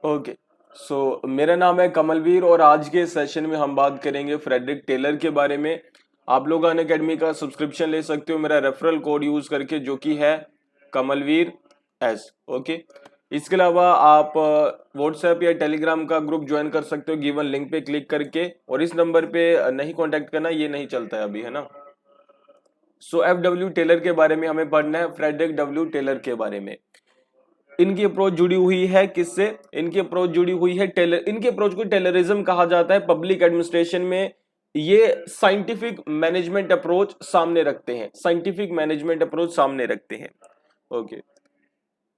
Okay. मेरा नाम है कमलवीर और आज के सेशन में हम बात करेंगे फ्रेडरिक टेलर के बारे में। आप लोग अनअकैडमी का सब्सक्रिप्शन ले सकते हो मेरा रेफरल कोड यूज करके, जो कि है कमलवीर एस। ओके। इसके अलावा आप व्हाट्सएप या टेलीग्राम का ग्रुप ज्वाइन कर सकते हो गिवन लिंक पे क्लिक करके, और इस नंबर पे नहीं कांटेक्ट करना, ये नहीं चलता है अभी, है ना। एफ डब्ल्यू टेलर के बारे में हमें पढ़ना है, फ्रेडरिक डब्ल्यू टेलर के बारे में। इनकी अप्रोच जुड़ी हुई है किससे? इनकी अप्रोच जुड़ी हुई है टेलर। इनकी अप्रोच को टेलरिज्म कहा जाता है। पब्लिक एडमिनिस्ट्रेशन में ये साइंटिफिक मैनेजमेंट अप्रोच सामने रखते हैं, साइंटिफिक मैनेजमेंट अप्रोच सामने रखते हैं। Okay.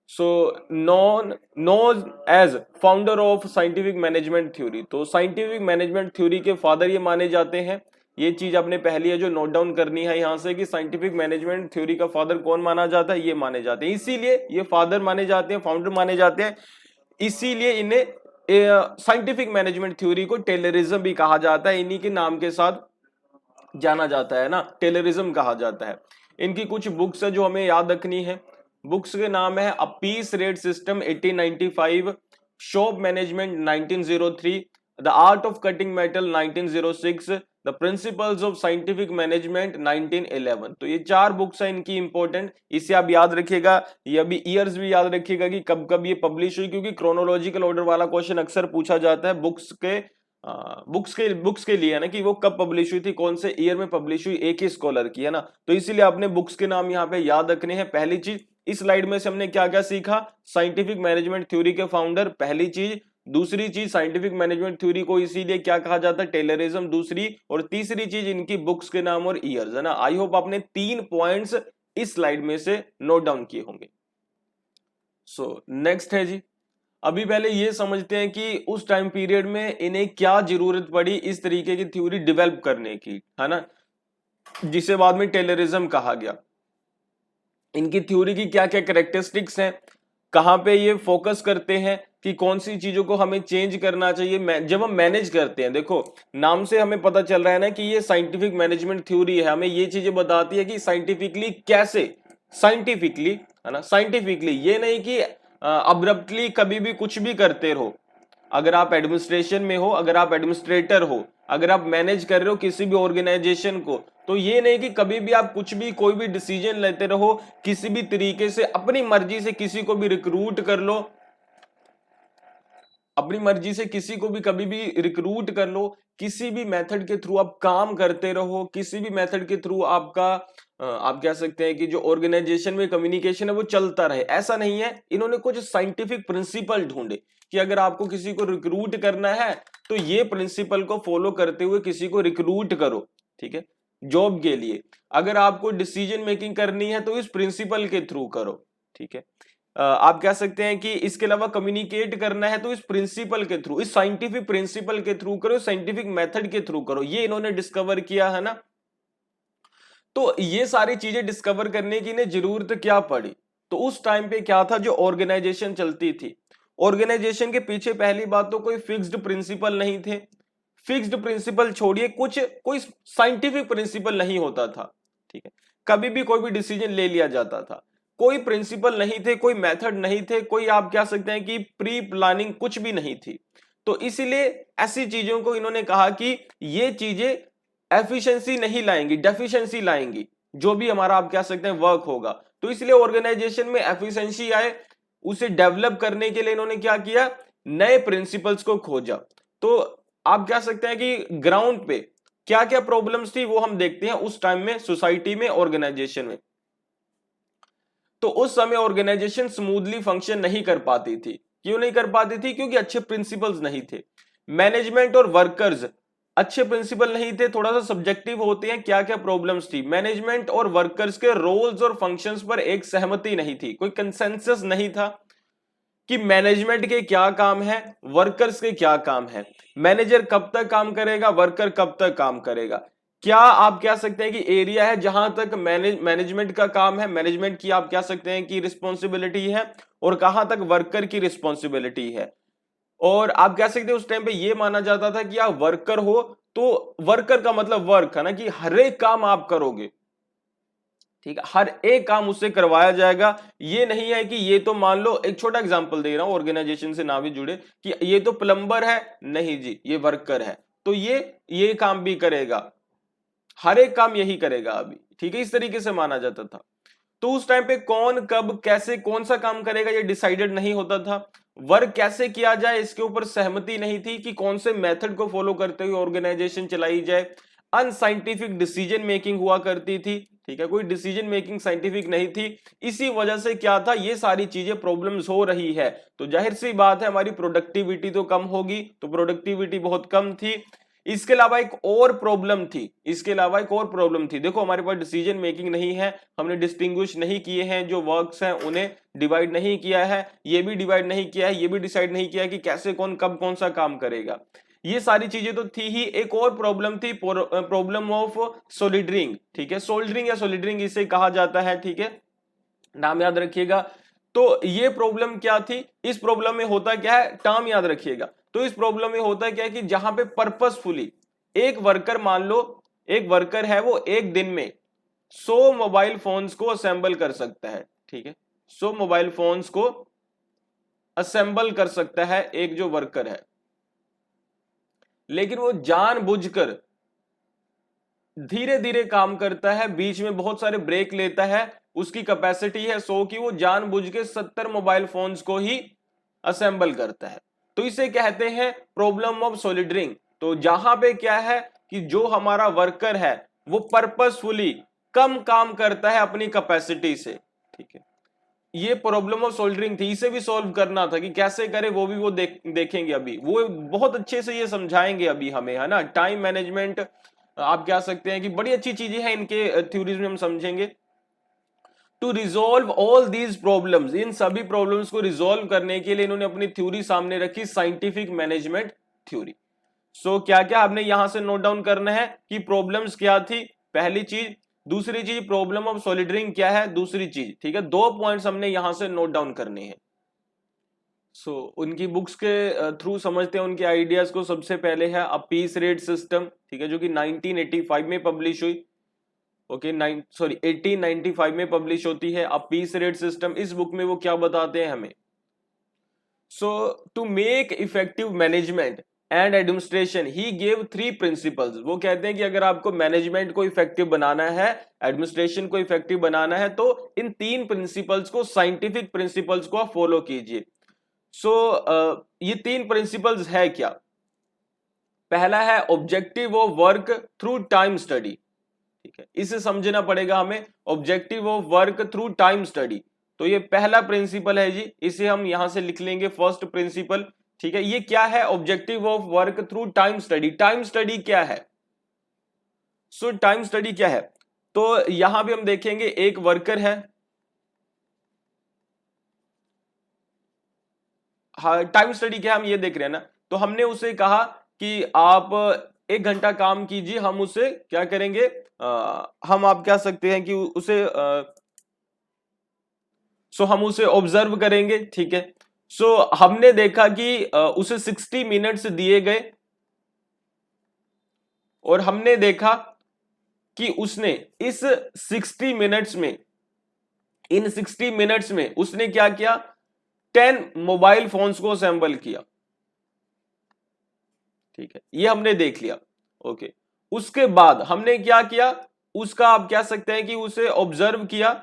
So non known as founder of scientific management theory. तो साइंटिफिक मैनेजमेंट थ्योरी के फादर ये माने जाते हैं। ये चीज आपने पहली है जो नोट डाउन करनी है यहां से, कि साइंटिफिक मैनेजमेंट थ्योरी का फादर कौन माना जाता है, ये माने जाते हैं। इसीलिए ये फादर माने जाते हैं, फाउंडर माने जाते हैं। इसीलिए इन्हें साइंटिफिक मैनेजमेंट थ्योरी को टेलरिज्म भी कहा जाता है, इन्हीं के नाम के साथ जाना जाता है ना, टेलरिज्म कहा जाता है। इनकी कुछ बुक्स है जो हमें याद रखनी है। बुक्स के नाम है a piece rate system 1895, shop management 1903, the art of cutting metal 1906, the principles of scientific management 1911। तो ये चार बुक्स है इनकी इंपॉर्टेंट, इसे आप याद रखिएगा। ये अभी ईयर्स भी याद रखिएगा कि कब कब ये पब्लिश हुई, क्योंकि क्रोनोलॉजिकल ऑर्डर वाला क्वेश्चन अक्सर पूछा जाता है बुक्स के लिए, है ना, कि वो कब पब्लिश हुई थी, कौन से ईयर में पब्लिश हुई, एक ही स्कॉलर की, है ना। तो इसीलिए आपने बुक्स के नाम यहाँ पे याद रखने हैं। पहली चीज, इस स्लाइड में से हमने क्या क्या सीखा? साइंटिफिक मैनेजमेंट थ्योरी के फाउंडर, पहली चीज। दूसरी चीज, साइंटिफिक मैनेजमेंट थ्योरी को इसीलिए क्या कहा जाता है? टेलरिज्म। दूसरी और तीसरी चीज, इनकी बुक्स के नाम और ईयर्स, है ना। आई होप आपने 3 पॉइंट्स इस स्लाइड में से नोट डाउन किए होंगे। नेक्स्ट है जी, अभी पहले ये समझते हैं कि उस टाइम पीरियड में इन्हें क्या जरूरत पड़ी इस तरीके की थ्योरी डेवलप करने की, है ना, जिसे बाद में टेलरिज्म कहा गया। इनकी थ्योरी की क्या क्या कैरेक्टरिस्टिक्स हैं, कहां पे ये फोकस करते हैं, कि कौन सी चीजों को हमें चेंज करना चाहिए जब हम मैनेज करते हैं। देखो, नाम से हमें पता चल रहा है ना कि ये साइंटिफिक मैनेजमेंट थ्योरी है, हमें ये चीजें बताती है कि साइंटिफिकली कैसे, साइंटिफिकली, है ना, साइंटिफिकली, ये नहीं कि अब्रप्टली कभी भी कुछ भी करते रहो। अगर आप एडमिनिस्ट्रेशन में हो, अगर आप एडमिनिस्ट्रेटर हो, अगर आप मैनेज कर रहे हो किसी भी ऑर्गेनाइजेशन को, तो ये नहीं कि कभी भी आप कुछ भी कोई भी डिसीजन लेते रहो, किसी भी तरीके से अपनी मर्जी से किसी को भी रिक्रूट कर लो, अपनी मर्जी से किसी को भी कभी भी रिक्रूट कर लो, किसी भी मेथड के थ्रू आप काम करते रहो, किसी भी मेथड के थ्रू आपका आप कह सकते हैं कि जो ऑर्गेनाइजेशन में कम्युनिकेशन है वो चलता रहे, ऐसा नहीं है। इन्होंने कुछ साइंटिफिक प्रिंसिपल ढूंढे कि अगर आपको किसी को रिक्रूट करना है तो ये प्रिंसिपल को फॉलो करते हुए किसी को रिक्रूट करो, ठीक है, जॉब के लिए। अगर आपको डिसीजन मेकिंग करनी है तो इस प्रिंसिपल के थ्रू करो, ठीक है। आप कह सकते हैं कि इसके अलावा कम्युनिकेट करना है तो इस प्रिंसिपल के थ्रू, इस साइंटिफिक प्रिंसिपल के थ्रू करो, साइंटिफिक मेथड के थ्रू करो, ये इन्होंने डिस्कवर किया, है ना। तो ये सारी चीजें डिस्कवर करने की इन्हें जरूरत क्या पड़ी? तो उस टाइम पे क्या था, जो ऑर्गेनाइजेशन चलती थी, ऑर्गेनाइजेशन के पीछे पहली बात तो कोई फिक्स्ड प्रिंसिपल नहीं थे। फिक्स्ड प्रिंसिपल छोड़िए, कुछ कोई साइंटिफिक प्रिंसिपल नहीं होता था, ठीक है। कभी भी कोई भी डिसीजन ले लिया जाता था, कोई प्रिंसिपल नहीं थे, कोई मेथड नहीं थे, कोई आप कह सकते हैं कि प्री प्लानिंग कुछ भी नहीं थी। तो इसीलिए ऐसी चीजों को इन्होंने कहा कि ये चीजें एफिशिएंसी नहीं लाएंगी, डेफिशिएंसी लाएंगी, जो भी हमारा आप कह सकते हैं वर्क होगा। तो इसलिए ऑर्गेनाइजेशन में एफिशिएंसी आए, उसे डेवलप करने के लिए इन्होंने क्या किया? नए प्रिंसिपल्स को खोजा। तो आप कह सकते हैं कि ग्राउंड पे क्या क्या प्रॉब्लम्स थी वो हम देखते हैं उस टाइम में, सोसाइटी में, ऑर्गेनाइजेशन में। तो उस समय ऑर्गेनाइजेशन स्मूथली फंक्शन नहीं कर पाती थी। क्यों नहीं कर पाती थी? क्योंकि अच्छे प्रिंसिपल्स नहीं थे। मैनेजमेंट और वर्कर्स अच्छे प्रिंसिपल नहीं थे, थोड़ा सा सब्जेक्टिव होते हैं। क्या क्या प्रॉब्लम्स थी? मैनेजमेंट और वर्कर्स के रोल्स और फंक्शंस पर एक सहमति नहीं थी, कोई कंसेंसस नहीं था कि मैनेजमेंट के क्या काम है, वर्कर्स के क्या काम है, मैनेजर कब तक काम करेगा, वर्कर कब तक काम करेगा। क्या आप कह सकते हैं कि एरिया है जहां तक मैनेजमेंट का काम है, मैनेजमेंट की आप कह सकते हैं कि रिस्पॉन्सिबिलिटी है, और कहां तक वर्कर की रिस्पॉन्सिबिलिटी है। और आप कह सकते हैं उस टाइम पे ये माना जाता था कि आप वर्कर हो तो वर्कर का मतलब वर्क है ना, कि हर एक काम आप करोगे, ठीक है, हर एक काम उससे करवाया जाएगा। ये नहीं है कि ये तो मान लो, एक छोटा एग्जांपल दे रहा हूं, ऑर्गेनाइजेशन से ना भी जुड़े, कि ये तो प्लम्बर है, नहीं जी ये वर्कर है, तो ये काम भी करेगा, हर एक काम यही करेगा अभी, ठीक है, इस तरीके से माना जाता था। तो उस टाइम पे कौन कब कैसे कौन सा काम करेगा ये डिसाइडेड नहीं होता था। वर्क कैसे किया जाए इसके ऊपर सहमति नहीं थी कि कौन से मेथड को फॉलो करते हुए ऑर्गेनाइजेशन चलाई जाए। अनसाइंटिफिक डिसीजन मेकिंग हुआ करती थी, ठीक है, कोई डिसीजन मेकिंग साइंटिफिक नहीं थी। इसी वजह से क्या था, ये सारी चीजें प्रॉब्लम्स हो रही है, तो जाहिर सी बात है हमारी प्रोडक्टिविटी तो कम होगी, तो प्रोडक्टिविटी बहुत कम थी। इसके अलावा एक और प्रॉब्लम थी, इसके अलावा एक और प्रॉब्लम थी, देखो हमारे पास डिसीजन मेकिंग नहीं है, हमने डिस्टिंग्विश नहीं किए हैं, जो वर्क्स हैं उन्हें डिवाइड नहीं किया है, ये भी डिवाइड नहीं किया है, ये भी डिसाइड नहीं किया है कि कैसे कौन कब कौन सा काम करेगा। ये सारी चीजें तो थी ही, एक और प्रॉब्लम थी, प्रॉब्लम ऑफ सोलिडरिंग, ठीक है, सोल्डरिंग या सोलिडरिंग इसे कहा जाता है, ठीक है, नाम याद रखिएगा। तो ये प्रॉब्लम क्या थी, इस प्रॉब्लम में होता क्या है, टर्म याद रखिएगा। तो इस प्रॉब्लम में होता क्या है कि जहां पे पर्पसफुली एक वर्कर, मान लो एक वर्कर है, वो एक दिन में 100 मोबाइल फोन्स को असेंबल कर सकता है, ठीक है, 100 मोबाइल फोन्स को असेंबल कर सकता है एक जो वर्कर है, लेकिन वो जानबूझकर धीरे धीरे काम करता है, बीच में बहुत सारे ब्रेक लेता है, उसकी कैपेसिटी है 100 की, वो जानबूझ के 70 मोबाइल फोन्स को ही असेंबल करता है। तो इसे कहते हैं प्रॉब्लम ऑफ सोलिडरिंग। तो जहां पे क्या है कि जो हमारा वर्कर है वो पर्पसफुली कम काम करता है अपनी कैपेसिटी से, ठीक है, ये प्रॉब्लम ऑफ सोल्डरिंग थी, इसे भी सॉल्व करना था, कि कैसे करे वो भी वो देखेंगे अभी, वो बहुत अच्छे से ये समझाएंगे अभी हमें, है ना, टाइम मैनेजमेंट आप कह सकते हैं कि बड़ी अच्छी चीजें हैं इनके थ्योरीज में हम समझेंगे। To resolve all these problems, इन सभी प्रॉब्लम्स को रिजोल्व करने के लिए इन्होंने अपनी थ्योरी सामने रखी, साइंटिफिक मैनेजमेंट थ्योरी। सो क्या क्या आपने यहां से नोट डाउन करना है कि प्रॉब्लम्स क्या थी, पहली चीज, दूसरी चीज प्रॉब्लम ऑफ सोलिडरिंग क्या है, दूसरी चीज, ठीक है, 2 पॉइंट्स हमने यहां से नोट डाउन करने हैं। सो उनकी बुक्स के थ्रू समझते हैं उनके आइडियाज को। सबसे पहले है अ पीस रेट सिस्टम, ठीक है, जो कि 1985 में पब्लिश हुई, ओके, 1895 में पब्लिश होती है अ पीस रेट सिस्टम। इस बुक में वो क्या बताते हैं हमें, so to make effective management and administration he gave 3 principles. वो कहते हैं कि अगर आपको मैनेजमेंट को इफेक्टिव बनाना है, एडमिनिस्ट्रेशन को इफेक्टिव बनाना है, तो इन 3 प्रिंसिपल्स को, साइंटिफिक प्रिंसिपल्स को आप फॉलो कीजिए। सो ये 3 प्रिंसिपल्स है क्या, पहला है objective of work through time study, ठीक है, इसे समझना पड़ेगा हमें, objective of work through time study. तो ये पहला प्रिंसिपल है जी, इसे हम यहां से लिख लेंगे फर्स्ट प्रिंसिपल, ठीक है। ये क्या है, objective of work through time study. Time study क्या है, सो टाइम स्टडी क्या है, तो यहां भी हम देखेंगे एक वर्कर है, हाँ, टाइम स्टडी क्या है हम ये देख रहे हैं ना, तो हमने उसे कहा कि आप 1 घंटा काम कीजिए, हम उसे क्या करेंगे, हम आप कह सकते हैं कि उसे हम उसे ऑब्जर्व करेंगे, ठीक है। हमने देखा कि उसे 60 मिनट्स दिए गए, और हमने देखा कि उसने इस 60 मिनट्स में, इन 60 मिनट्स में उसने क्या किया, 10 मोबाइल फोन्स को असेंबल किया, ठीक है, ये हमने देख लिया, ओके। उसके बाद हमने क्या किया, उसका आप कह सकते हैं कि उसे ऑब्जर्व किया,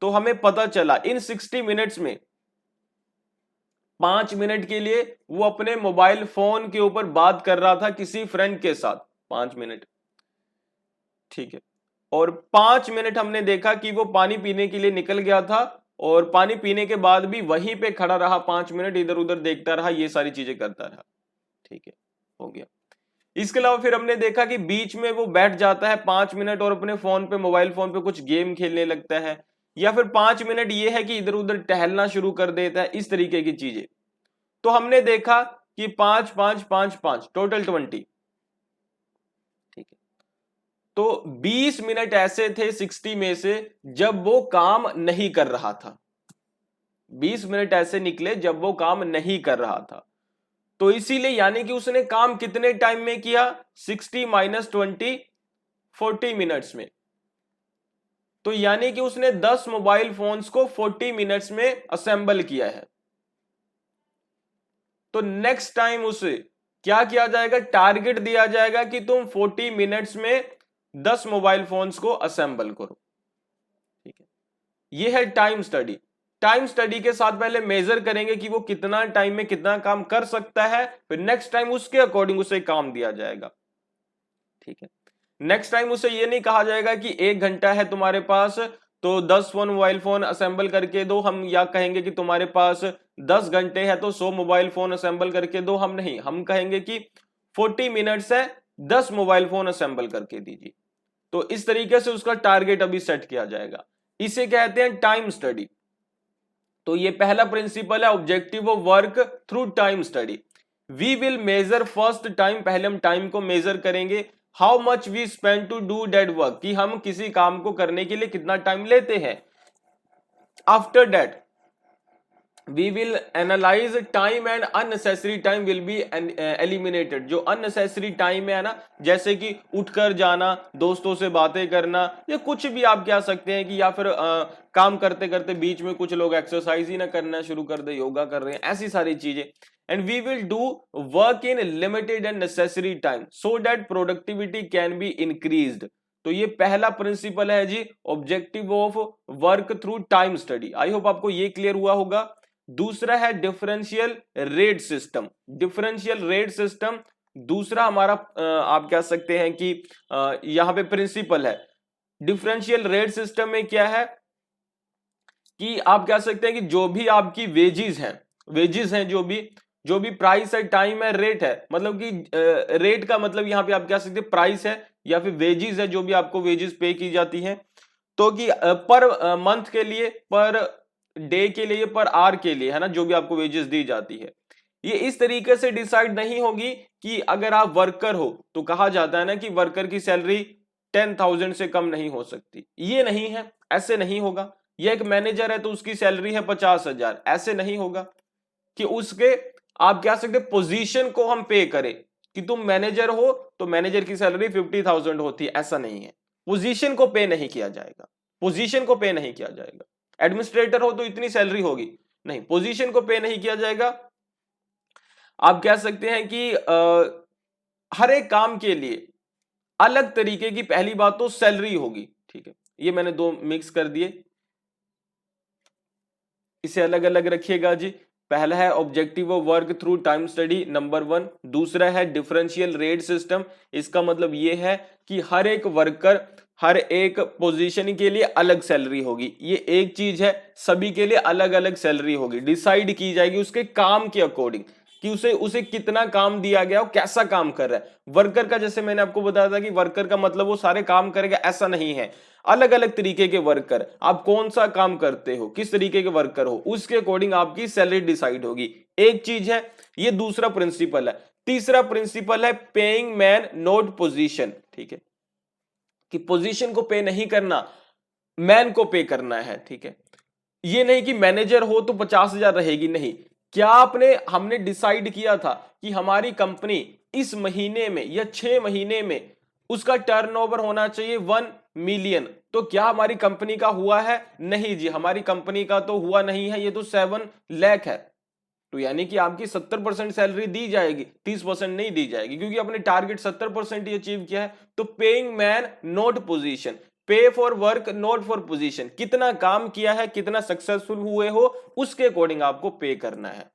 तो हमें पता चला इन 60 मिनट्स में 5 मिनट के लिए वो अपने मोबाइल फोन के ऊपर बात कर रहा था किसी फ्रेंड के साथ, 5 मिनट, ठीक है। और 5 मिनट हमने देखा कि वो पानी पीने के लिए निकल गया था, और पानी पीने के बाद भी वहीं पे खड़ा रहा, 5 मिनट इधर उधर देखता रहा, ये सारी चीजें करता रहा, ठीक है, हो गया। इसके अलावा फिर हमने देखा कि बीच में वो बैठ जाता है 5 मिनट और अपने फोन पे, मोबाइल फोन पे कुछ गेम खेलने लगता है, या फिर 5 मिनट ये है कि इधर उधर टहलना शुरू कर देता है, इस तरीके की चीजें। तो हमने देखा कि 5 5 5 5 टोटल 20, ठीक है। तो 20 मिनट ऐसे थे 60 में से जब वो काम नहीं कर रहा था, 20 मिनट ऐसे निकले जब वो काम नहीं कर रहा था। तो इसीलिए यानी कि उसने काम कितने टाइम में किया, 60 - 20 40 मिनट्स में, तो यानी कि उसने 10 मोबाइल फोन्स को 40 मिनट्स में असेंबल किया है। तो नेक्स्ट टाइम उसे क्या किया जाएगा, टारगेट दिया जाएगा कि तुम 40 मिनट्स में 10 मोबाइल फोन्स को असेंबल करो। ठीक है, ये है टाइम स्टडी। टाइम स्टडी के साथ पहले मेजर करेंगे कि वो कितना टाइम में कितना काम कर सकता है, फिर नेक्स्ट टाइम उसके अकॉर्डिंग उसे काम दिया जाएगा। ठीक है, नेक्स्ट टाइम उसे ये नहीं कहा जाएगा कि 1 घंटा है तुम्हारे पास तो 10 मोबाइल फोन असेंबल करके दो, हम या कहेंगे कि तुम्हारे पास 10 घंटे है तो 100 मोबाइल फोन असेंबल करके दो, हम नहीं, हम कहेंगे कि 40 मिनट्स है, 10 मोबाइल फोन असेंबल करके दीजिए। तो इस तरीके से उसका टारगेट अभी सेट किया जाएगा, इसे कहते हैं टाइम स्टडी। तो ये पहला प्रिंसिपल है, objective of work through time study. We will measure first time, पहले हम टाइम को मेजर करेंगे, how much we spend to do that work, कि हम किसी काम को करने के लिए कितना टाइम लेते हैं। After that we will analyse time and unnecessary time will be eliminated. जो अननेसेसरी टाइम है ना, जैसे कि उठकर जाना, दोस्तों से बातें करना, या कुछ भी आप कह सकते हैं कि, या फिर काम करते करते बीच में कुछ लोग एक्सरसाइज ही ना करना शुरू कर दे, योगा कर रहे हैं, ऐसी सारी चीजें। And we will do work in limited and necessary time so that productivity can be increased. तो ये पहला प्रिंसिपल है जी, objective of work through time study. I hope आपको ये क्लियर हुआ होगा। दूसरा है differential rate system. Differential rate system दूसरा हमारा आप कह सकते हैं कि यहां पे प्रिंसिपल है। डिफरेंशियल रेट सिस्टम में क्या है कि आप कह सकते हैं कि जो भी आपकी वेजेस हैं, जो भी प्राइस है, टाइम है, रेट है, मतलब कि रेट का मतलब यहां पे आप कह सकते हैं प्राइस है, या फिर वेजेस है, जो भी आपको वेजेस पे की जाती हैं, तो कि पर मंथ के लिए, पर डे के लिए, पर आवर के लिए, है ना, जो भी आपको वेजेस दी जाती है, ये इस तरीके से डिसाइड नहीं होगी कि अगर आप वर्कर हो तो कहा जाता है ना कि वर्कर की सैलरी 10,000 से कम नहीं हो सकती, ये नहीं है, ऐसे नहीं होगा। ये एक मैनेजर है तो उसकी सैलरी है 50,000, ऐसे नहीं होगा कि उसके आप कह सकते पोजीशन को हम पे करें कि तुम मैनेजर हो तो मैनेजर की सैलरी 50,000 होती है, ऐसा नहीं है। पोजीशन को पे नहीं किया जाएगा, पोजीशन को पे नहीं किया जाएगा। एडमिनिस्ट्रेटर हो तो इतनी सैलरी होगी, नहीं, पोजीशन को पे नहीं किया जाएगा। आप कह सकते हैं कि हर एक काम के लिए अलग तरीके की पहली बात तो सैलरी होगी। ठीक है, ये मैंने दो मिक्स कर दिए, इसे अलग अलग रखिएगा जी। पहला है objective of work through time study, number 1। दूसरा है डिफरेंशियल रेट सिस्टम। इसका मतलब यह है कि हर एक वर्कर, हर एक पोजीशन के लिए अलग सैलरी होगी। ये एक चीज है, सभी के लिए अलग अलग सैलरी होगी, डिसाइड की जाएगी उसके काम के अकॉर्डिंग कि उसे कितना काम दिया गया और कैसा काम कर रहा है। वर्कर का, जैसे मैंने आपको बताया था कि वर्कर का मतलब वो सारे काम करेगा, ऐसा नहीं है। अलग अलग तरीके के वर्कर, आप कौन सा काम करते हो, किस तरीके के वर्कर हो, उसके अकॉर्डिंग आपकी सैलरी डिसाइड होगी। एक चीज है ये, दूसरा प्रिंसिपल है। तीसरा प्रिंसिपल है पेइंग मैन नोट पोजीशन। ठीक है, कि पोजीशन को पे नहीं करना, मैन को पे करना है। ठीक है, ये नहीं कि मैनेजर हो तो 50,000 रहेगी, नहीं। क्या हमने डिसाइड किया था कि हमारी कंपनी इस महीने में या 6 महीने में उसका टर्नओवर होना चाहिए 1 मिलियन, तो क्या हमारी कंपनी का हुआ है? नहीं जी, हमारी कंपनी का तो हुआ नहीं है, ये तो 7 लाख है। तो यानी कि आपकी 70% सैलरी दी जाएगी, 30% नहीं दी जाएगी, क्योंकि अपने टारगेट 70% ही अचीव किया है। तो पेइंग मैन नोट पोजीशन, पे for work note for position, कितना काम किया है, कितना सक्सेसफुल हुए हो, उसके अकॉर्डिंग आपको पे करना है।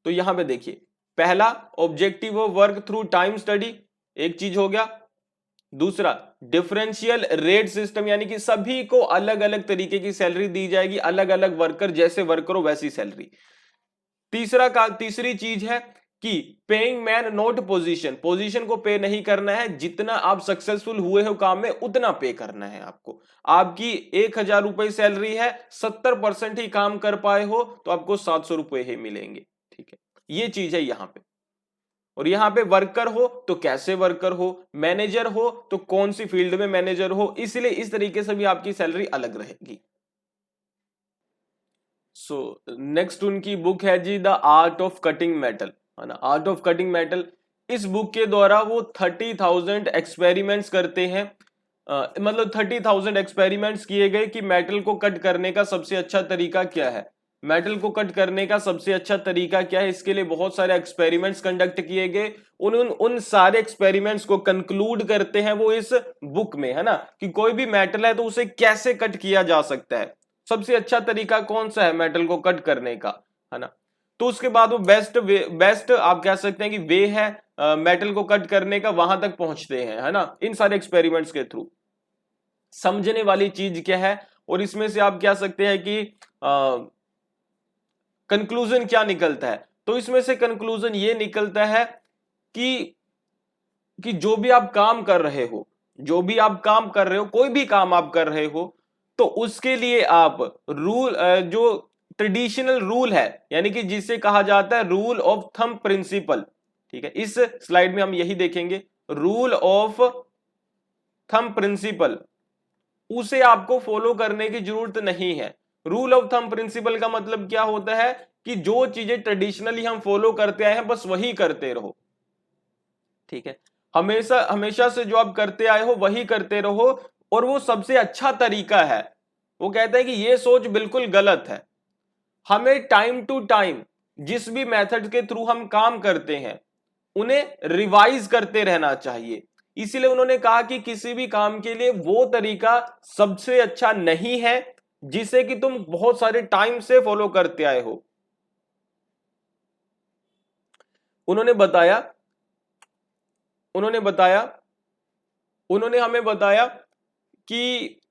तो यहां पे देखिए, पहला objective of work through time study, एक चीज हो गया। दूसरा डिफरेंशियल रेट सिस्टम, यानी कि सभी को अलग अलग तरीके की सैलरी दी जाएगी, अलग अलग वर्कर, जैसे वर्कर हो वैसी सैलरी। तीसरी चीज है कि paying man note position, position को पे नहीं करना है, जितना आप सक्सेसफुल हुए हो काम में उतना पे करना है आपको। आपकी 1,000 रुपए सैलरी है, 70% ही काम कर पाए हो तो आपको 700 रुपए ही मिलेंगे। ठीक है, ये चीज है यहां पे। और यहां पे वर्कर हो तो कैसे वर्कर हो, मैनेजर हो तो कौन सी फील्ड में मैनेजर हो, इसलिए इस तरीके से भी आपकी सैलरी अलग रहेगी। सो नेक्स्ट उनकी बुक है जी the art of cutting metal, है ना, आर्ट ऑफ कटिंग मेटल। इस बुक के द्वारा वो 30,000 एक्सपेरिमेंट्स करते हैं मतलब 30,000 एक्सपेरिमेंट्स किए गए कि मेटल को कट करने का सबसे अच्छा तरीका क्या है। मेटल को कट करने का सबसे अच्छा तरीका क्या है, इसके लिए बहुत सारे एक्सपेरिमेंट्स कंडक्ट किए गए। उन सारे एक्सपेरिमेंट्स को कंक्लूड करते हैं वो इस बुक में, है ना, कि कोई भी मेटल है तो उसे कैसे कट किया जा सकता है, सबसे अच्छा तरीका कौन सा है मेटल को कट करने का, है ना। तो उसके बाद वो बेस्ट आप कह सकते हैं कि वे है मेटल को कट करने का, वहां तक पहुंचते हैं, है ना, इन सारे एक्सपेरिमेंट्स के थ्रू। समझने वाली चीज क्या है, और इसमें से आप कह सकते हैं कि कंक्लूजन क्या निकलता है। तो इसमें से कंक्लूजन ये निकलता है कि जो भी आप काम कर रहे हो, जो भी आप काम कर रहे हो, कोई भी काम आप कर रहे हो, तो उसके लिए आप रूल, जो ट्रेडिशनल रूल है, यानी कि जिसे कहा जाता है रूल ऑफ थंब प्रिंसिपल, ठीक है, इस स्लाइड में हम यही देखेंगे, रूल ऑफ थंब प्रिंसिपल, उसे आपको फॉलो करने की जरूरत नहीं है। रूल ऑफ थंब प्रिंसिपल का मतलब क्या होता है कि जो चीजें ट्रेडिशनली हम फॉलो करते आए हैं बस वही करते रहो, ठीक है, हमेशा हमेशा से जो आप करते आए हो वही करते रहो, और वो सबसे अच्छा तरीका है। वो कहता है कि ये सोच बिल्कुल गलत है, हमें टाइम टू टाइम जिस भी मेथड के थ्रू हम काम करते हैं उन्हें रिवाइज करते रहना चाहिए। इसीलिए उन्होंने कहा कि किसी भी काम के लिए वो तरीका सबसे अच्छा नहीं है जिसे कि तुम बहुत सारे टाइम से फॉलो करते आए हो। उन्होंने बताया उन्होंने बताया उन्होंने हमें बताया कि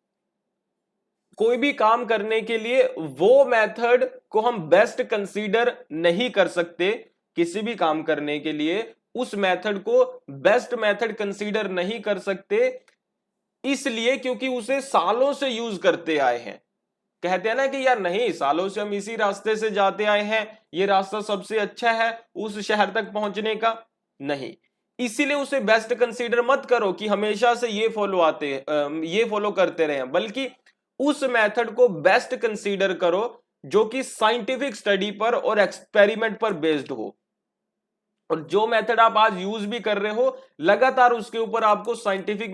कोई भी काम करने के लिए वो मेथड को हम बेस्ट कंसीडर नहीं कर सकते, किसी भी काम करने के लिए उस मेथड को बेस्ट मेथड कंसीडर नहीं कर सकते, इसलिए क्योंकि उसे सालों से यूज करते आए हैं। कहते हैं ना कि यार नहीं, सालों से हम इसी रास्ते से जाते आए हैं, ये रास्ता सबसे अच्छा है उस शहर तक पहुंचने का, नहीं, इसीलिए उसे बेस्ट कंसीडर मत करो कि हमेशा से ये फॉलो करते रहे, बल्कि उस मेथड को बेस्ट कंसीडर करो जो कि साइंटिफिक स्टडी पर और एक्सपेरिमेंट पर बेस्ड हो। और जो मेथड आप आज यूज भी कर रहे हो, लगातार उसके ऊपर आपको साइंटिफिक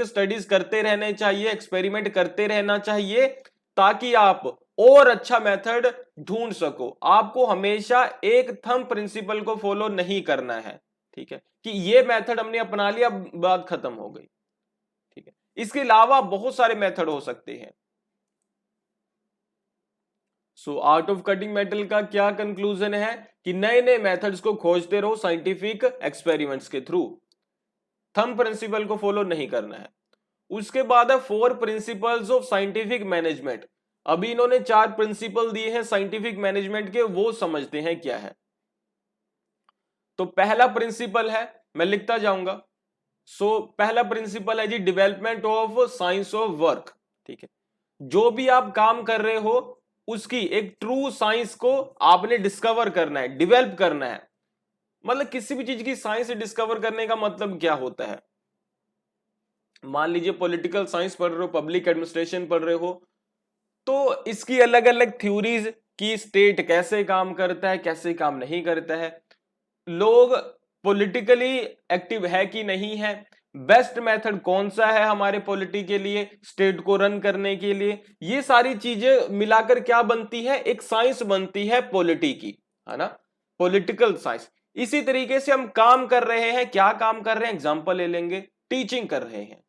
स्टडीज करते रहने चाहिए, एक्सपेरिमेंट करते रहना चाहिए, ताकि आप और अच्छा मेथड ढूंढ सको। आपको हमेशा एक थंब प्रिंसिपल को फॉलो नहीं करना है, ठीक है, कि ये मेथड हमने अपना लिया, बात खत्म हो गई, ठीक है। इसके अलावा बहुत सारे मेथड हो सकते हैं। So art of cutting metal का क्या कंक्लूजन है कि नए नए मेथड्स को खोजते रहो साइंटिफिक एक्सपेरिमेंट्स के थ्रू, थंब प्रिंसिपल को फॉलो नहीं करना है। उसके बाद है 4 प्रिंसिपल्स ऑफ साइंटिफिक मैनेजमेंट। अभी इन्होंने 4 प्रिंसिपल दिए हैं साइंटिफिक मैनेजमेंट के, वो समझते हैं क्या है। तो पहला प्रिंसिपल है, मैं लिखता जाऊंगा। पहला प्रिंसिपल है जी development of science of work, ठीक है, जो भी आप काम कर रहे हो उसकी एक ट्रू साइंस को आपने डिस्कवर करना है, डेवलप करना है। मतलब किसी भी चीज की साइंस डिस्कवर करने का मतलब क्या होता है, मान लीजिए पॉलिटिकल साइंस पढ़ रहे हो, पब्लिक एडमिनिस्ट्रेशन पढ़ रहे हो, तो इसकी अलग अलग थ्योरीज की स्टेट कैसे काम करता है, कैसे काम नहीं करता है, लोग पॉलिटिकली एक्टिव है कि नहीं है, बेस्ट मेथड कौन सा है हमारे पॉलिटी के लिए, स्टेट को रन करने के लिए, ये सारी चीजें मिलाकर क्या बनती है, एक साइंस बनती है पॉलिटी की, है ना, पॉलिटिकल साइंस। इसी तरीके से हम काम कर रहे हैं, क्या काम कर रहे हैं, एग्जांपल ले लेंगे, टीचिंग कर रहे हैं,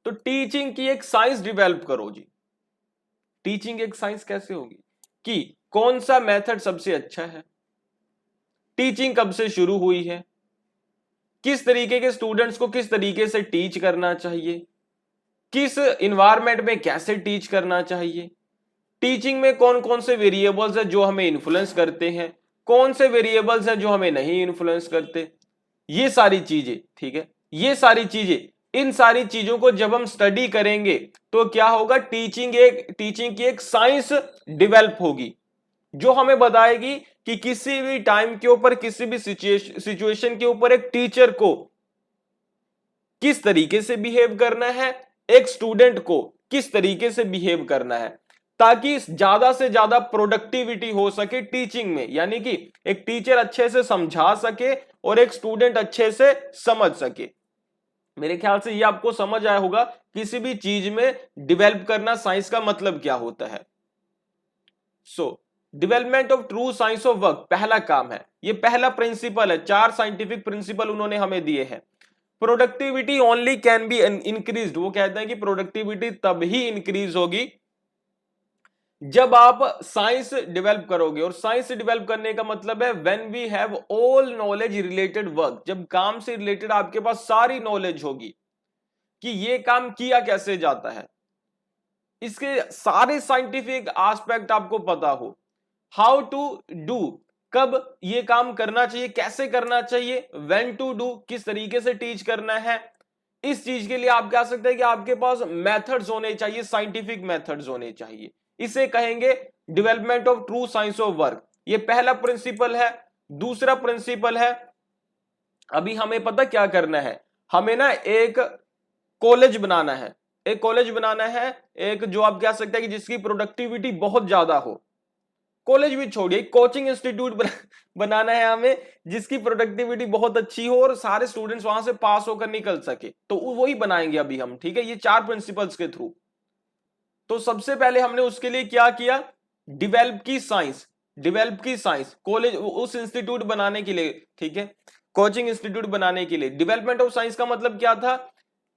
तो टीचिंग की एक साइंस डेवलप करो जी। टीचिंग एक साइंस कैसे होगी कि कौन सा मेथड सबसे अच्छा है, टीचिंग कब से शुरू हुई है, किस तरीके के स्टूडेंट्स को किस तरीके से टीच करना चाहिए, किस इन्वायरमेंट में कैसे टीच करना चाहिए, टीचिंग में कौन कौन से वेरिएबल्स है जो हमें इन्फ्लुएंस करते हैं, कौन से वेरिएबल्स है जो हमें नहीं इन्फ्लुएंस करते, ये सारी चीजें, ठीक है, ये सारी चीजें, इन सारी चीजों को जब हम स्टडी करेंगे तो क्या होगा, टीचिंग की एक साइंस डेवलप होगी जो हमें बताएगी कि किसी भी टाइम के ऊपर, किसी भी सिचुएशन के ऊपर एक टीचर को किस तरीके से बिहेव करना है, एक स्टूडेंट को किस तरीके से बिहेव करना है, ताकि ज्यादा से ज्यादा प्रोडक्टिविटी हो सके टीचिंग में, यानी कि एक टीचर अच्छे से समझा सके और एक स्टूडेंट अच्छे से समझ सके। मेरे ख्याल से ये आपको समझ आया होगा किसी भी चीज में डेवलप करना साइंस का मतलब क्या होता है। सो development of true science of work पहला काम है, ये पहला प्रिंसिपल है, 4 साइंटिफिक प्रिंसिपल उन्होंने हमें दिए हैं। Productivity only can be increased, वो कहते हैं कि प्रोडक्टिविटी तब ही इंक्रीज होगी जब आप साइंस डेवलप करोगे, और साइंस डेवलप करने का मतलब है when we have all knowledge related work, जब काम से रिलेटेड आपके पास सारी नॉलेज होगी कि ये काम किया कैसे जाता है, इसके सारे साइंटिफिक एस्पेक्ट आपको पता हो, हाउ टू डू, कब ये काम करना चाहिए, कैसे करना चाहिए, व्हेन टू डू, किस तरीके से टीच करना है। इस चीज के लिए आप कह सकते हैं कि आपके पास मेथड्स होने चाहिए, साइंटिफिक मेथड्स होने चाहिए, इसे कहेंगे development of true science of work. ये पहला प्रिंसिपल है। दूसरा प्रिंसिपल है, अभी हमें पता क्या करना है, हमें ना एक कॉलेज बनाना है, एक कॉलेज बनाना है, एक जो आप कह सकते हैं कि जिसकी प्रोडक्टिविटी बहुत ज्यादा हो। कॉलेज भी छोड़िए, कोचिंग इंस्टीट्यूट बनाना है हमें जिसकी प्रोडक्टिविटी बहुत अच्छी हो और सारे स्टूडेंट्स वहां से पास होकर निकल सके, तो वही बनाएंगे अभी हम, ठीक है, ये 4 प्रिंसिपल्स के थ्रू। तो सबसे पहले हमने उसके लिए क्या किया, डेवलप की साइंस, डेवलप की साइंस, कॉलेज उस इंस्टीट्यूट बनाने के लिए, ठीक है, कोचिंग इंस्टीट्यूट बनाने के लिए। डेवलपमेंट ऑफ साइंस का मतलब क्या था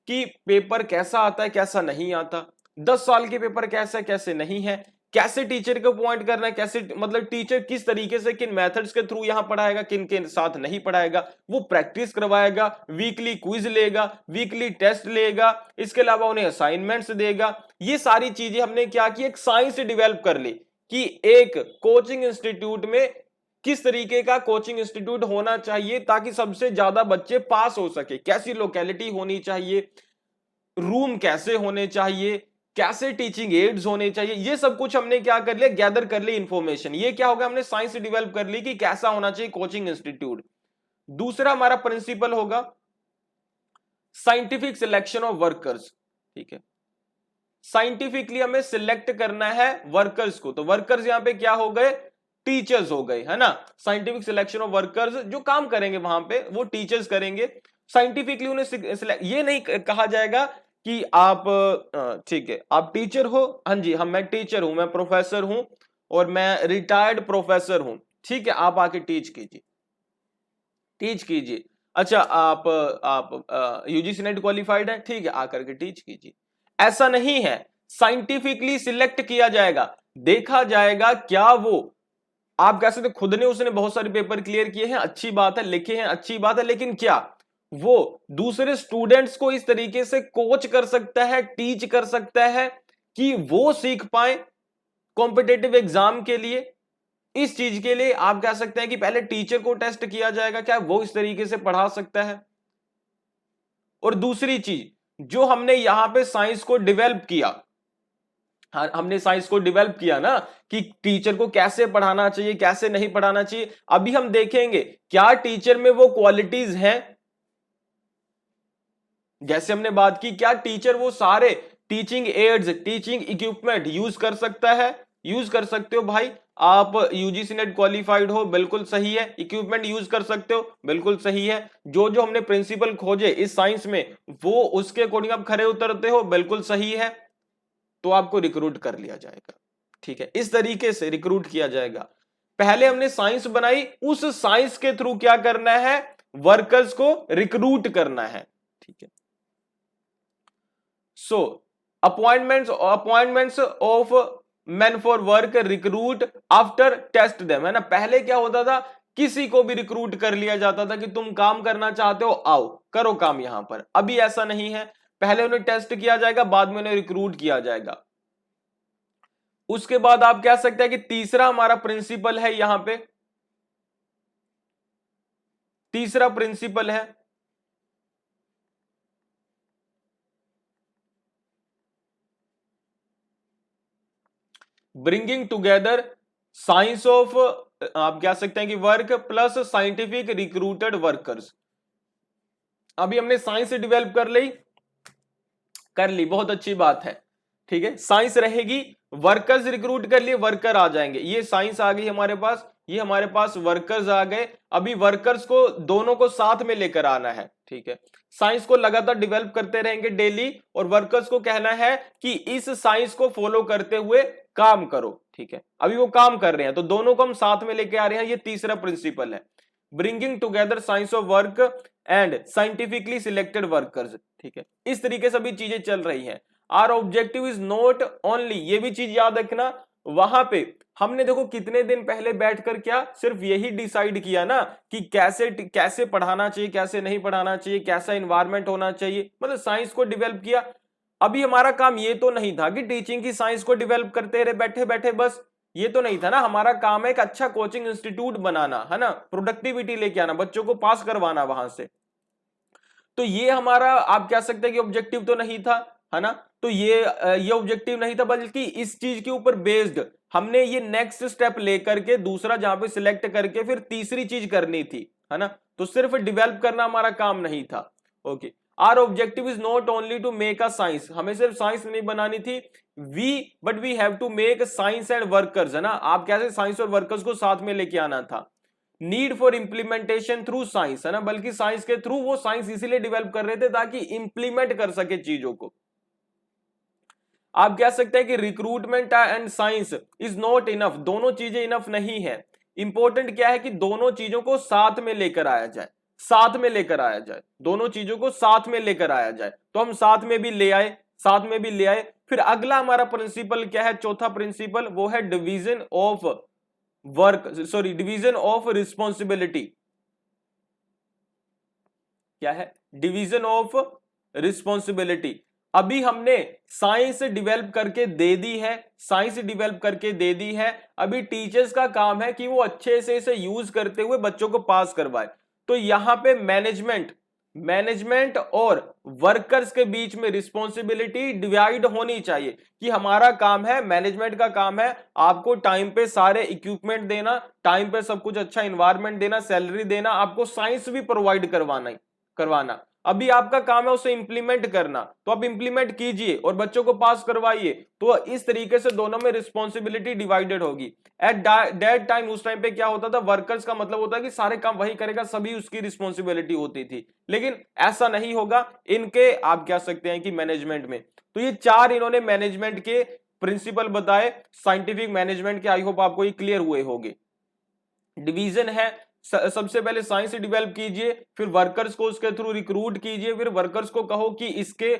कि पेपर कैसा आता है कैसा नहीं आता, 10 साल के पेपर कैसा कैसे नहीं है, कैसे टीचर को पॉइंट करना है, कैसे मतलब टीचर किस तरीके से किन मेथड्स के थ्रू यहां पढ़ाएगा, किन के साथ नहीं पढ़ाएगा, वो प्रैक्टिस करवाएगा, वीकली क्विज लेगा, वीकली टेस्ट लेगा, इसके अलावा उन्हें असाइनमेंट्स देगा। ये सारी चीजें हमने क्या की, एक साइंस डेवलप कर ली कि एक कोचिंग इंस्टीट्यूट में किस तरीके का कोचिंग इंस्टीट्यूट होना चाहिए ताकि सबसे ज्यादा बच्चे पास हो सके, कैसी लोकेलिटी होनी चाहिए, रूम कैसे होने चाहिए, कैसे टीचिंग एड्स होने चाहिए, ये सब कुछ हमने क्या कर लिया, गैदर कर ली इंफॉर्मेशन। ये क्या होगा, हमने साइंस डेवलप कर ली कि कैसा होना चाहिए कोचिंग इंस्टीट्यूट। दूसरा हमारा प्रिंसिपल होगा साइंटिफिक सिलेक्शन ऑफ वर्कर्स, ठीक है, साइंटिफिकली हमें सिलेक्ट करना है वर्कर्स को। तो वर्कर्स यहां पे क्या हो गए, टीचर्स हो गए, है ना। साइंटिफिक सिलेक्शन ऑफ वर्कर्स, जो काम करेंगे वहां पे वो टीचर्स करेंगे। साइंटिफिकली उन्हें ये नहीं कहा जाएगा कि आप ठीक है आप टीचर हो, हाँ जी हम मैं टीचर हूं, मैं प्रोफेसर हूं और मैं रिटायर्ड प्रोफेसर हूं, ठीक है आप आके टीच कीजिए, टीच कीजिए। अच्छा आप यूजीसी नेट क्वालिफाइड है, ठीक है आकर के टीच कीजिए। ऐसा नहीं है, साइंटिफिकली सिलेक्ट किया जाएगा, देखा जाएगा क्या वो, आप कह सकते खुद ने उसने बहुत सारे पेपर क्लियर किए हैं, अच्छी बात है, लिखे हैं, अच्छी बात है, लेकिन क्या वो दूसरे स्टूडेंट्स को इस तरीके से कोच कर सकता है, टीच कर सकता है कि वो सीख पाए कॉम्पिटेटिव एग्जाम के लिए। इस चीज के लिए आप कह सकते हैं कि पहले टीचर को टेस्ट किया जाएगा, क्या वो इस तरीके से पढ़ा सकता है। और दूसरी चीज, जो हमने यहां पे साइंस को डेवलप किया, हाँ हमने साइंस को डेवलप किया ना कि टीचर को कैसे पढ़ाना चाहिए कैसे नहीं पढ़ाना चाहिए। अभी हम देखेंगे क्या टीचर में वो क्वालिटीज हैं, जैसे हमने बात की क्या टीचर वो सारे teaching ads teaching equipment use कर सकता है, यूज कर सकते हो भाई, आप यूजीसी नेट क्वालिफाइड हो बिल्कुल सही है, इक्विपमेंट यूज कर सकते हो बिल्कुल सही है, जो जो हमने प्रिंसिपल खोजे इस साइंस में वो उसके अकॉर्डिंग आप खरे उतरते हो बिल्कुल सही है, तो आपको रिक्रूट कर लिया जाएगा, ठीक है, इस तरीके से रिक्रूट किया जाएगा। पहले हमने साइंस बनाई, उस साइंस के थ्रू क्या करना है, वर्कर्स को रिक्रूट करना है, ठीक है। So appointments of men for work recruit after test them, है ना। पहले क्या होता था, किसी को भी रिक्रूट कर लिया जाता था कि तुम काम करना चाहते हो आओ करो काम यहां पर। अभी ऐसा नहीं है, पहले उन्हें टेस्ट किया जाएगा बाद में उन्हें रिक्रूट किया जाएगा। उसके बाद आप कह सकते हैं कि तीसरा हमारा प्रिंसिपल है, यहां पे तीसरा प्रिंसिपल है ब्रिंगिंग टुगेदर साइंस ऑफ, आप कह सकते हैं कि work plus scientific recruited workers. अभी हमने साइंस डेवलप कर ली बहुत अच्छी बात है, ठीक है, साइंस रहेगी, वर्कर्स रिक्रूट कर लिए वर्कर आ जाएंगे, ये साइंस आ गई हमारे पास, ये हमारे पास वर्कर्स आ गए। अभी वर्कर्स को दोनों को साथ में लेकर आना है, ठीक है। साइंस को लगातार डेवलप करते रहेंगे डेली, और वर्कर्स को कहना है कि इस साइंस को फॉलो करते हुए काम करो, ठीक है। अभी वो काम कर रहे हैं तो दोनों को हम साथ में लेके आ रहे हैं, ये तीसरा प्रिंसिपल है, bringing together science of work and scientifically selected workers, ठीक है। इस तरीके से अभी चीजें चल रही हैं। Our objective is not only, ये भी चीज याद रखना, वहां पे हमने देखो कितने दिन पहले बैठकर क्या सिर्फ यही डिसाइड किया ना कि कैसे कैसे पढ़ाना चाहिए, कैसे नहीं पढ़ाना चाहिए, कैसा इन्वायरमेंट होना चाहिए, मतलब साइंस को डेवलप किया। अभी हमारा काम ये तो नहीं था कि टीचिंग की साइंस को डेवलप करते रहे बैठे बैठे बस, ये तो नहीं था ना। हमारा काम है एक अच्छा कोचिंग इंस्टीट्यूट बनाना, है ना, प्रोडक्टिविटी लेके आना, बच्चों को पास करवाना वहां से। तो ये हमारा आप कह सकते हैं कि ऑब्जेक्टिव तो नहीं था, है ना। तो ये ऑब्जेक्टिव नहीं था, बल्कि इस चीज के ऊपर बेस्ड हमने ये नेक्स्ट स्टेप लेकर के दूसरा जहां पे सिलेक्ट करके फिर तीसरी चीज करनी थी, है ना। तो सिर्फ डेवलप करना हमारा काम नहीं था। Okay, our objective is not only to make a science, हमें सिर्फ साइंस नहीं बनानी थी, we have to make science and workers, है ना। आप कैसे साइंस और वर्कर्स को साथ में लेके आना था। Need for implementation through science, है ना, बल्कि साइंस के थ्रू, वो साइंस इसीलिए डेवलप कर रहे थे ताकि इंप्लीमेंट कर सके चीजों को। आप कह सकते हैं कि recruitment and science is not enough, दोनों चीजें इनफ नहीं है। इंपॉर्टेंट क्या है कि दोनों चीजों को साथ में लेकर आया जाए, साथ में लेकर आया जाए, दोनों चीजों को साथ में लेकर आया जाए। तो हम साथ में भी ले आए, साथ में भी ले आए। फिर अगला हमारा प्रिंसिपल क्या है, चौथा प्रिंसिपल, वो है division of division of responsibility. क्या है, डिवीजन ऑफ रिस्पॉन्सिबिलिटी। अभी हमने साइंस डेवलप करके दे दी है, साइंस डेवलप करके दे दी है, अभी टीचर्स का काम है कि वो अच्छे से इसे यूज करते हुए बच्चों को पास करवाए। तो यहां पे मैनेजमेंट और वर्कर्स के बीच में रिस्पॉन्सिबिलिटी डिवाइड होनी चाहिए कि हमारा काम है, मैनेजमेंट का काम है आपको टाइम पे सारे इक्विपमेंट देना, टाइम पे सब कुछ अच्छा इन्वायरमेंट देना, सैलरी देना, आपको साइंस भी प्रोवाइड करवाना। अभी आपका काम है उसे इंप्लीमेंट करना, तो आप इंप्लीमेंट कीजिए और बच्चों को पास करवाइए। तो इस तरीके से दोनों में रिस्पॉन्सिबिलिटी डिवाइडेड होगी। एट दैट टाइम, उस टाइम पे क्या होता था, वर्कर्स का मतलब होता है कि सारे काम वही करेगा, सभी उसकी रिस्पॉन्सिबिलिटी होती थी। लेकिन ऐसा नहीं होगा इनके, आप कह सकते हैं कि मैनेजमेंट में। तो ये चार इन्होंने मैनेजमेंट के प्रिंसिपल बताए, साइंटिफिक मैनेजमेंट के। आई होप आपको ये क्लियर हुए होंगे। डिवीजन है, सबसे पहले साइंस डेवलप कीजिए, फिर वर्कर्स को उसके थ्रू रिक्रूट कीजिए, फिर वर्कर्स को कहो कि इसके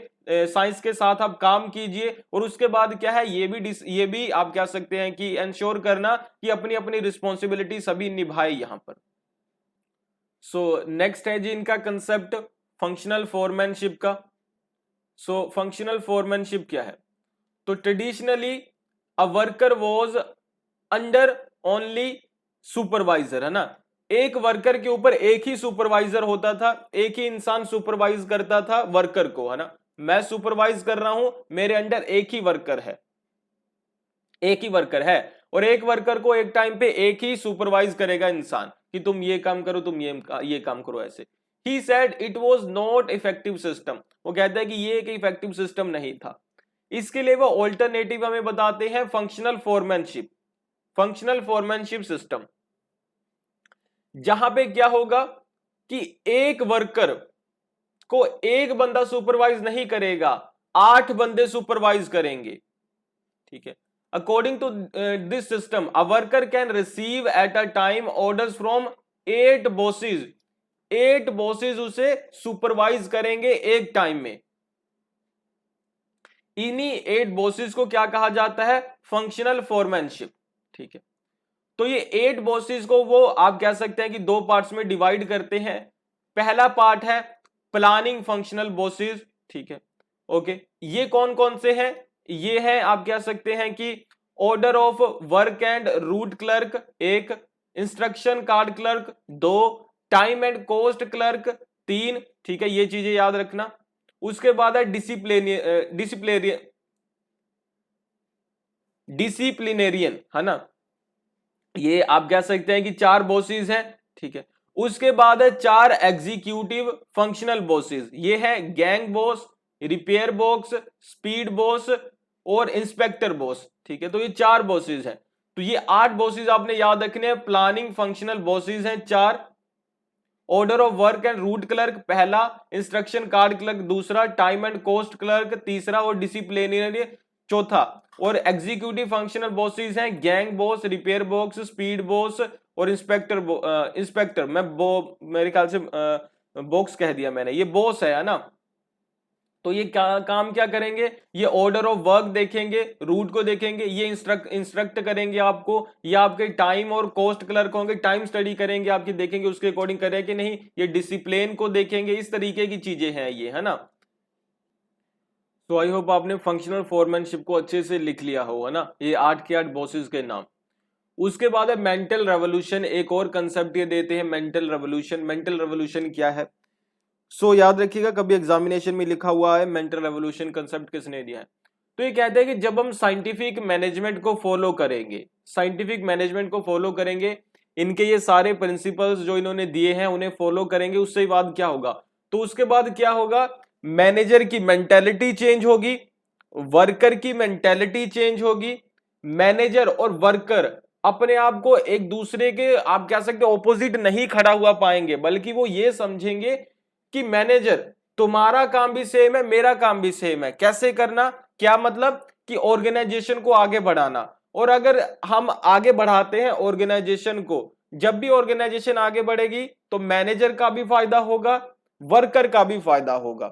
साइंस के साथ आप काम कीजिए, और उसके बाद क्या है, ये भी आप कह सकते हैं कि इंश्योर करना कि अपनी अपनी रिस्पॉन्सिबिलिटी सभी निभाए यहां पर। सो नेक्स्ट है जी इनका कंसेप्ट फंक्शनल फोरमैनशिप का। सो फंक्शनल फोरमैनशिप क्या है, तो traditionally a worker was under only supervisor, है ना। एक वर्कर के ऊपर एक ही सुपरवाइजर होता था, एक ही इंसान सुपरवाइज करता था वर्कर को, है ना। मैं सुपरवाइज कर रहा हूं, मेरे अंडर एक ही वर्कर है, एक ही वर्कर है, और एक वर्कर को एक टाइम पे एक ही सुपरवाइज करेगा इंसान कि तुम ये काम करो, तुम ये काम करो, ऐसे। He said it was not effective system, वो कहता है कि ये एक इफेक्टिव सिस्टम नहीं था। इसके लिए वो ऑल्टरनेटिव हमें बताते हैं फंक्शनल फोरमैनशिप सिस्टम, जहां पे क्या होगा कि एक वर्कर को एक बंदा सुपरवाइज नहीं करेगा, 8 बंदे सुपरवाइज करेंगे, ठीक है। According to this system a worker can receive at a time orders from 8 bosses, 8 bosses उसे सुपरवाइज करेंगे एक टाइम में। इन्हीं 8 बॉसेस को क्या कहा जाता है, फंक्शनल फोरमैनशिप, ठीक है। तो ये 8 बॉसेस को वो आप कह सकते हैं कि 2 पार्ट्स में डिवाइड करते हैं। पहला पार्ट है प्लानिंग फंक्शनल बॉसेस, ठीक है। ओके, ये कौन कौन से हैं, ये है आप कह सकते हैं कि order of work and root clerk 1, instruction card clerk 2, time and cost clerk 3, ठीक है, ये चीजें याद रखना। उसके बाद है डिसिप्लिनेरियन, है ना, ये आप कह सकते हैं कि 4 बॉसेस हैं, ठीक है। उसके बाद है 4 एग्जीक्यूटिव फंक्शनल बॉसेस, ये है gang boss, repair box, speed boss और इंस्पेक्टर बॉस, ठीक है। तो ये 4 बॉसेस हैं। तो ये 8 बॉसेस आपने याद रखने हैं। प्लानिंग फंक्शनल बॉसेस हैं 4, order of work and root clerk पहला, इंस्ट्रक्शन कार्ड क्लर्क दूसरा, टाइम एंड कॉस्ट क्लर्क तीसरा और डिसिप्लिनरी चौथा। और एग्जीक्यूटिव फंक्शनल बॉसेस हैं gang boss, repair box, speed boss और इंस्पेक्टर मेरे ख्याल से बॉक्स कह दिया मैंने, ये बॉस है ना। तो ये काम क्या करेंगे, ये ऑर्डर ऑफ वर्क देखेंगे, रूट को देखेंगे, ये इंस्ट्रक्ट करेंगे आपको, ये आपके टाइम और कॉस्ट क्लर्क होंगे, टाइम स्टडी करेंगे आपकी, देखेंगे उसके अकॉर्डिंग करें कि नहीं, ये डिसिप्लिन को देखेंगे, इस तरीके की चीजें हैं ये, है ना। तो आई होप आपने फंक्शनल फोरमैनशिप को अच्छे से लिख लिया हो, है ना, ये 8 के 8 बॉसेस के नाम। उसके बाद है मेंटल रेवोल्यूशन, एक और कंसेप्ट ये देते हैं मेंटल रेवोल्यूशन। मेंटल रेवोल्यूशन क्या है, याद रखिएगा, कभी एग्जामिनेशन में लिखा हुआ है मेंटल रेवोल्यूशन कंसेप्ट किसने दिया है। तो ये कहते हैं कि जब हम साइंटिफिक मैनेजमेंट को फॉलो करेंगे, साइंटिफिक मैनेजमेंट को फॉलो करेंगे, इनके ये सारे प्रिंसिपल्स जो इन्होंने दिए हैं उन्हें फॉलो करेंगे, उससे बाद क्या होगा, तो उसके बाद क्या होगा, मैनेजर की मेंटेलिटी चेंज होगी, वर्कर की मेंटेलिटी चेंज होगी, मैनेजर और वर्कर अपने आप को एक दूसरे के आप कह सकते ऑपोजिट नहीं खड़ा हुआ पाएंगे, बल्कि वो ये समझेंगे कि मैनेजर तुम्हारा काम भी सेम है, मेरा काम भी सेम है। कैसे करना, क्या मतलब कि ऑर्गेनाइजेशन को आगे बढ़ाना। और अगर हम आगे बढ़ाते हैं ऑर्गेनाइजेशन को, जब भी ऑर्गेनाइजेशन आगे बढ़ेगी तो मैनेजर का भी फायदा होगा, वर्कर का भी फायदा होगा।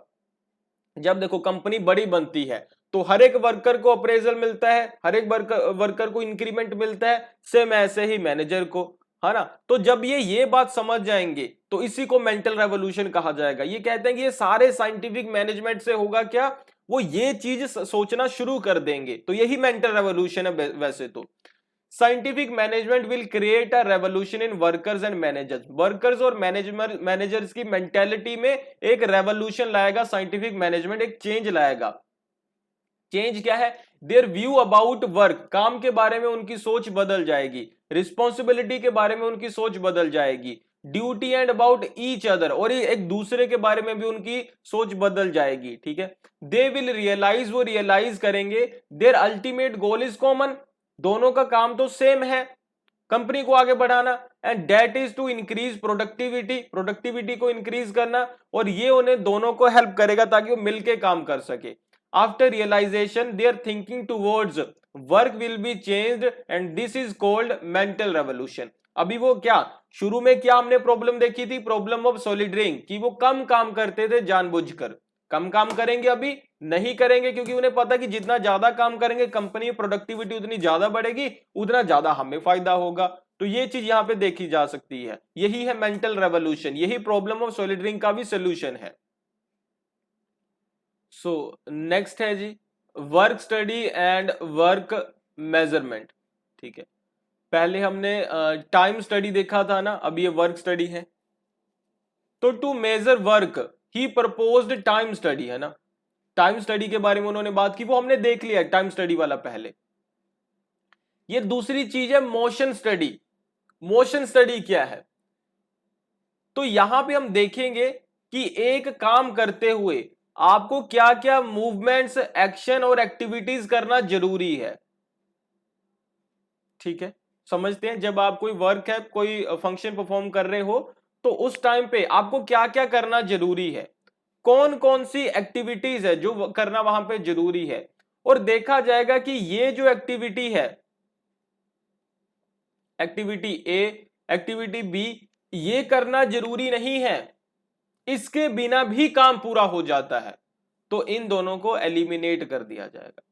जब देखो कंपनी बड़ी बनती है तो हर एक वर्कर को अप्रेजल मिलता है, हर एक वर्कर को इंक्रीमेंट मिलता है, सेम ऐसे ही मैनेजर को, है ना। तो जब ये बात समझ जाएंगे तो इसी को मेंटल रेवोल्यूशन कहा जाएगा। ये कहते हैं कि ये सारे साइंटिफिक मैनेजमेंट से होगा क्या, वो ये चीज सोचना शुरू कर देंगे, तो यही मेंटल रेवोल्यूशन है। वैसे तो scientific management will create a revolution in workers and managers, workers और मैनेजर्स की मेंटेलिटी में एक रेवोल्यूशन लाएगा साइंटिफिक मैनेजमेंट, एक चेंज लाएगा। चेंज क्या है, देयर व्यू अबाउट वर्क, काम के बारे में उनकी सोच बदल जाएगी, रिस्पॉन्सिबिलिटी के बारे में उनकी सोच बदल जाएगी, duty and about each other, और एक दूसरे के बारे में भी उनकी सोच बदल जाएगी, ठीक है। दे विल रियलाइज, वो रियलाइज करेंगे, their ultimate goal is common, दोनों का काम तो सेम है, कंपनी को आगे बढ़ाना, and that is to increase productivity, productivity को इंक्रीज करना, और ये उन्हें दोनों को हेल्प करेगा ताकि वो मिलके काम कर सके। After realisation their thinking towards work will be changed and this is called mental revolution. अभी वो क्या, शुरू में क्या हमने प्रॉब्लम देखी थी, प्रॉब्लम ऑफ सोलिडरिंग, कि वो कम काम करते थे जानबूझकर, कम काम करेंगे, अभी नहीं करेंगे क्योंकि उन्हें पता कि जितना ज्यादा काम करेंगे कंपनी में प्रोडक्टिविटी उतनी ज्यादा बढ़ेगी, उतना ज्यादा हमें फायदा होगा। तो ये चीज यहां पे देखी जा सकती है, यही है मेंटल रेवोल्यूशन, यही प्रॉब्लम ऑफ सोलिडरिंग का भी सोल्यूशन है। सो नेक्स्ट है जी work study and work measurement, ठीक है। पहले हमने टाइम स्टडी देखा था ना, अब ये वर्क स्टडी है। तो to measure work he proposed time study, है ना, टाइम स्टडी के बारे में उन्होंने बात की, वो हमने देख लिया टाइम स्टडी वाला पहले। ये दूसरी चीज है मोशन स्टडी। मोशन स्टडी क्या है, तो यहां पे हम देखेंगे कि एक काम करते हुए आपको क्या क्या मूवमेंट्स, एक्शन और एक्टिविटीज करना जरूरी है, ठीक है। समझते हैं, जब आप कोई वर्क है, कोई फंक्शन परफॉर्म कर रहे हो, तो उस टाइम पे आपको क्या क्या करना जरूरी है, कौन कौन सी एक्टिविटीज है जो करना वहां पे जरूरी है। और देखा जाएगा कि ये जो एक्टिविटी है, एक्टिविटी ए, एक्टिविटी बी, ये करना जरूरी नहीं है, इसके बिना भी काम पूरा हो जाता है, तो इन दोनों को एलिमिनेट कर दिया जाएगा।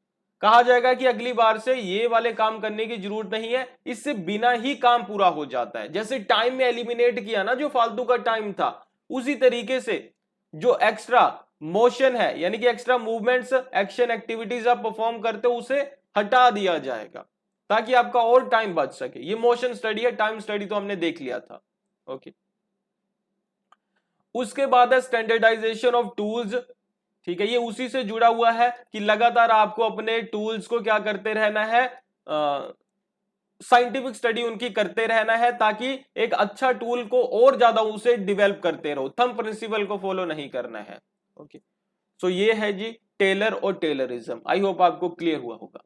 कहा जाएगा कि अगली बार से ये वाले काम करने की जरूरत नहीं है, इससे बिना ही काम पूरा हो जाता है। जैसे टाइम में एलिमिनेट किया ना जो फालतू का टाइम था, उसी तरीके से जो एक्स्ट्रा मोशन है, यानी कि एक्स्ट्रा मूवमेंट्स, एक्शन, एक्टिविटीज आप परफॉर्म करते हो, उसे हटा दिया जाएगा ताकि आपका और टाइम बच सके। ये मोशन स्टडी है, टाइम स्टडी तो हमने देख लिया था, ओके। उसके बाद है स्टैंडर्डाइजेशन ऑफ टूल्स, ठीक है। ये उसी से जुड़ा हुआ है कि लगातार आपको अपने टूल्स को क्या करते रहना है, साइंटिफिक स्टडी उनकी करते रहना है, ताकि एक अच्छा टूल को और ज्यादा उसे डेवलप करते रहो, थंब प्रिंसिपल को फॉलो नहीं करना है, ओके। सो ये है जी टेलर और टेलरिज्म। आई होप आपको क्लियर हुआ होगा।